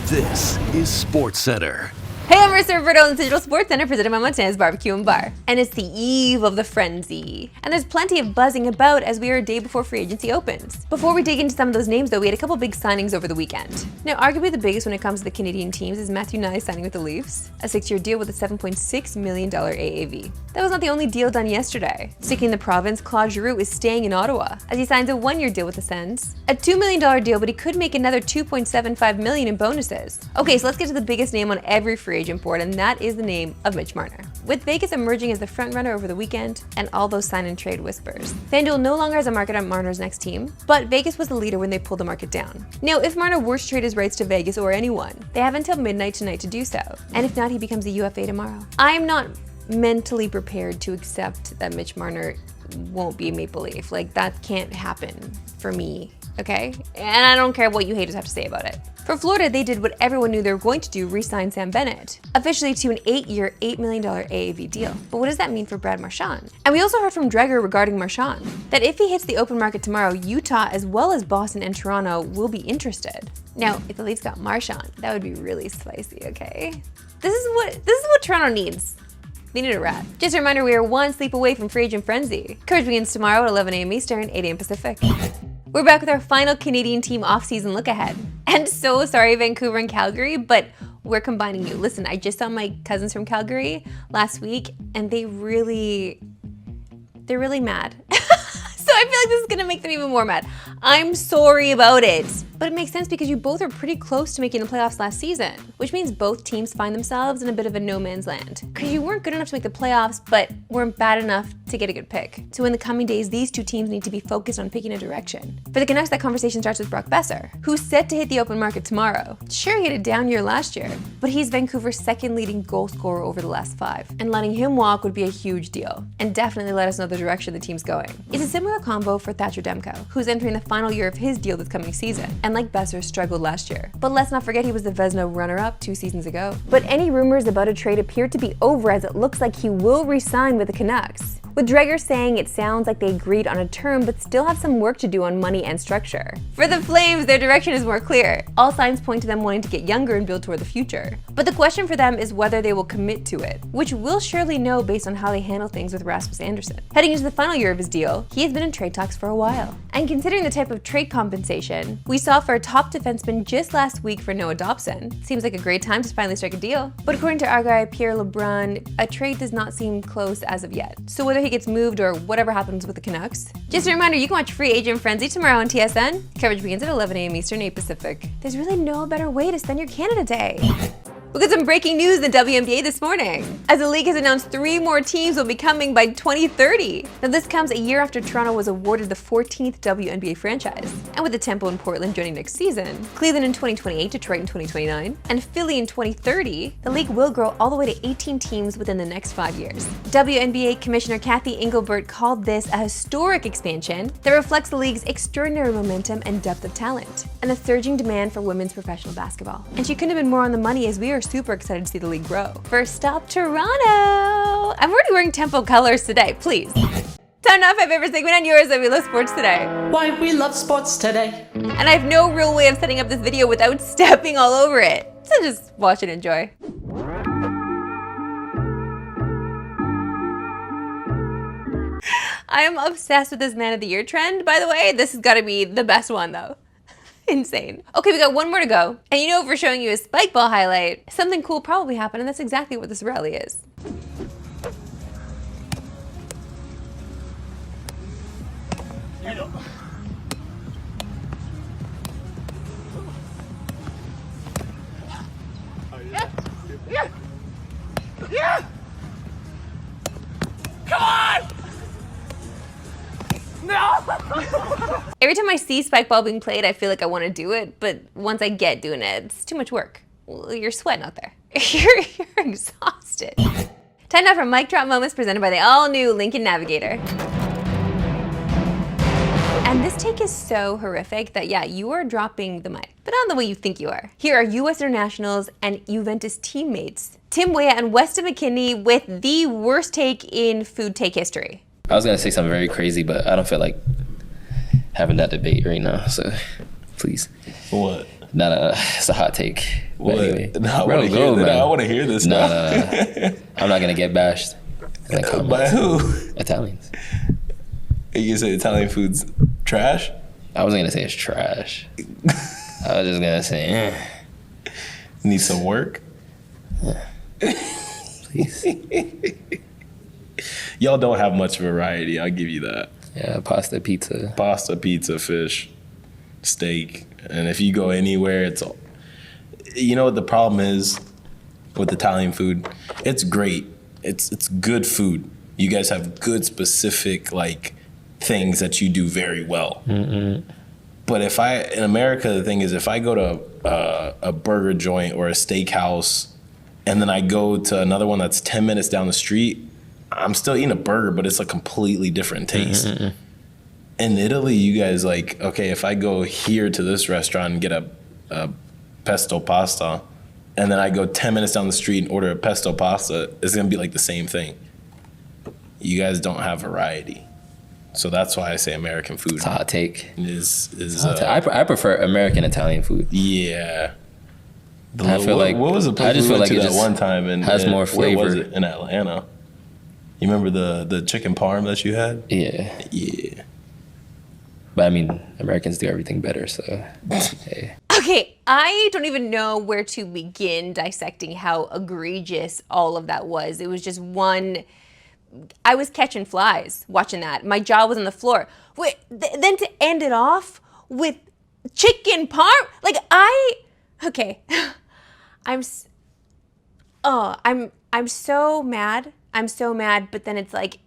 This is Sportscentre. Hey, I'm Marissa Roberto on the Digital Sportscentre presented by Montana's Barbecue and Bar. And it's the eve of the frenzy. And there's plenty of buzzing about as we are a day before free agency opens. Before we dig into some of those names though, we had a couple big signings over the weekend. Now, arguably the biggest when it comes to the Canadian teams is Matthew Nye signing with the Leafs, a 6-year deal with a $7.6 million AAV. That was not the only deal done yesterday. Sticking in the province, Claude Giroux is staying in Ottawa as he signs a 1-year deal with the Sens. A $2 million deal, but he could make another $2.75 million in bonuses. Okay, so let's get to the biggest name on every free agent board, and that is the name of Mitch Marner. With Vegas emerging as the frontrunner over the weekend and all those sign and trade whispers, FanDuel no longer has a market on Marner's next team, but Vegas was the leader when they pulled the market down. Now, if Marner were to trade his rights to Vegas or anyone, they have until midnight tonight to do so, and if not, he becomes a UFA tomorrow. I am not mentally prepared to accept that Mitch Marner won't be a Maple Leaf. Like, that can't happen for me, okay? And I don't care what you haters have to say about it. For Florida, they did what everyone knew they were going to do, re-sign Sam Bennett, officially to an 8-year, $8 million AAV deal. But what does that mean for Brad Marchand? And we also heard from Dreger regarding Marchand, that if he hits the open market tomorrow, Utah, as well as Boston and Toronto, will be interested. Now, if the Leafs got Marchand, that would be really spicy, okay? This is what Toronto needs. They need a rat. Just a reminder, we are one sleep away from free agent frenzy. Coverage begins tomorrow at 11 a.m. Eastern, 8 a.m. Pacific. We're back with our final Canadian team off-season look ahead. And so sorry, Vancouver and Calgary, but we're combining you. Listen, I just saw my cousins from Calgary last week, and they're really mad. So I feel like this is gonna make them even more mad. I'm sorry about it. But it makes sense because you both are pretty close to making the playoffs last season, which means both teams find themselves in a bit of a no man's land. Because you weren't good enough to make the playoffs, but weren't bad enough to get a good pick. So in the coming days, these two teams need to be focused on picking a direction. For the Canucks, that conversation starts with Brock Besser, who's set to hit the open market tomorrow. Sure, he had a down year last year, but he's Vancouver's second leading goal scorer over the last 5. And letting him walk would be a huge deal, and definitely let us know the direction the team's going. It's a similar combo for Thatcher Demko, who's entering the final year of his deal this coming season, and like Besser, struggled last year. But let's not forget he was the Vezina runner-up 2 seasons ago. But any rumors about a trade appear to be over, as it looks like he will re-sign with the Canucks, with Dreger saying it sounds like they agreed on a term but still have some work to do on money and structure. For the Flames, their direction is more clear. All signs point to them wanting to get younger and build toward the future. But the question for them is whether they will commit to it, which we'll surely know based on how they handle things with Rasmus Andersson. Heading into the final year of his deal, he has been in trade talks for a while. And considering the type of trade compensation we saw for a top defenseman just last week for Noah Dobson, seems like a great time to finally strike a deal. But according to our guy Pierre LeBrun, a trade does not seem close as of yet. So whether he gets moved or whatever happens with the Canucks. Just a reminder, you can watch Free Agent Frenzy tomorrow on TSN. Coverage begins at 11 a.m. Eastern, 8 Pacific. There's really no better way to spend your Canada Day. Look at some breaking news in the WNBA this morning, as the league has announced 3 more teams will be coming by 2030. Now this comes a year after Toronto was awarded the 14th WNBA franchise, and with the Tempo in Portland joining next season, Cleveland in 2028, Detroit in 2029, and Philly in 2030, the league will grow all the way to 18 teams within the next 5 years. WNBA Commissioner Kathy Engelbert called this a historic expansion that reflects the league's extraordinary momentum and depth of talent, and the surging demand for women's professional basketball. And she couldn't have been more on the money, as we are super excited to see the league grow. First stop, Toronto! I'm already wearing Tempo colors today, please. Time now for my favorite segment on yours, that we love sports today. Why we love sports today. And I have no real way of setting up this video without stepping all over it. So just watch and enjoy. I am obsessed with this Man of the Year trend, by the way. This has got to be the best one, though. Insane. Okay, we got 1 more to go. And you know, if we're showing you a spike ball highlight, something cool probably happened, and that's exactly what this rally is. Yeah! Come on! No! Every time I see spike ball being played, I feel like I want to do it, but once I get doing it, it's too much work. Well, you're sweating out there. You're exhausted. Time now for Mic Drop Moments presented by the all-new Lincoln Navigator. And this take is so horrific that, yeah, you are dropping the mic, but not the way you think you are. Here are U.S. Internationals and Juventus teammates Tim Weah and Weston McKennie with the worst take in food take history. I was going to say something very crazy, but I don't feel like having that debate right now, so please. What? No, it's a hot take. But What? anyway, No, I bro, want to go, hear that. man. I want to hear this. No, now. I'm not gonna get bashed. In the comments. By who? Italians. You say Italian food's trash? I wasn't gonna say it's trash. I was just gonna say, Need some work? please. Y'all don't have much variety. I'll give you that. Yeah, pasta, pizza. Pasta, pizza, fish, steak. And if you go anywhere, it's all. You know what the problem is with Italian food? It's great. It's good food. You guys have good specific like things that you do very well. Mm-hmm. But in America, the thing is, if I go to a burger joint or a steakhouse, and then I go to another one that's 10 minutes down the street, I'm still eating a burger, but it's a completely different taste. Mm-hmm. In Italy, you guys like, okay, if I go here to this restaurant and get a pesto pasta, and then I go 10 minutes down the street and order a pesto pasta, it's gonna be like the same thing. You guys don't have variety. So that's why I say American food It's a hot take. I I prefer American Italian food. Yeah. I feel like what was the place I just we feel went like to it that just one time and has more where was flavor. it? In Atlanta. You remember the chicken parm that you had? Yeah, Yeah. but I mean, Americans do everything better, so hey. Okay, I don't even know where to begin dissecting how egregious all of that was. It was just one. I was catching flies watching that. My jaw was on the floor. Wait, then to end it off with chicken parm? Like okay. I'm so mad. I'm so mad, but then it's like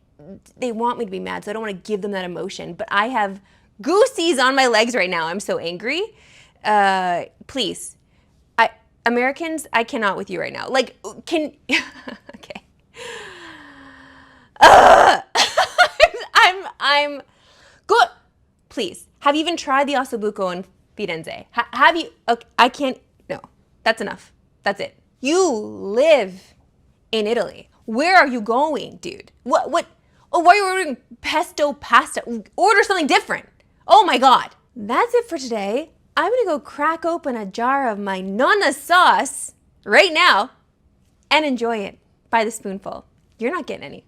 they want me to be mad, so I don't want to give them that emotion. But I have goosies on my legs right now. I'm so angry. Please. Americans, I cannot with you right now. Like, okay. I'm good. Please, have you even tried the ossobuco in Firenze? Have you? Okay, I can't. No, that's enough. That's it. You live in Italy. Where are you going, dude? What? Oh, why are you ordering pesto pasta? Order something different. Oh my God. That's it for today. I'm gonna go crack open a jar of my nonna sauce right now and enjoy it by the spoonful. You're not getting any.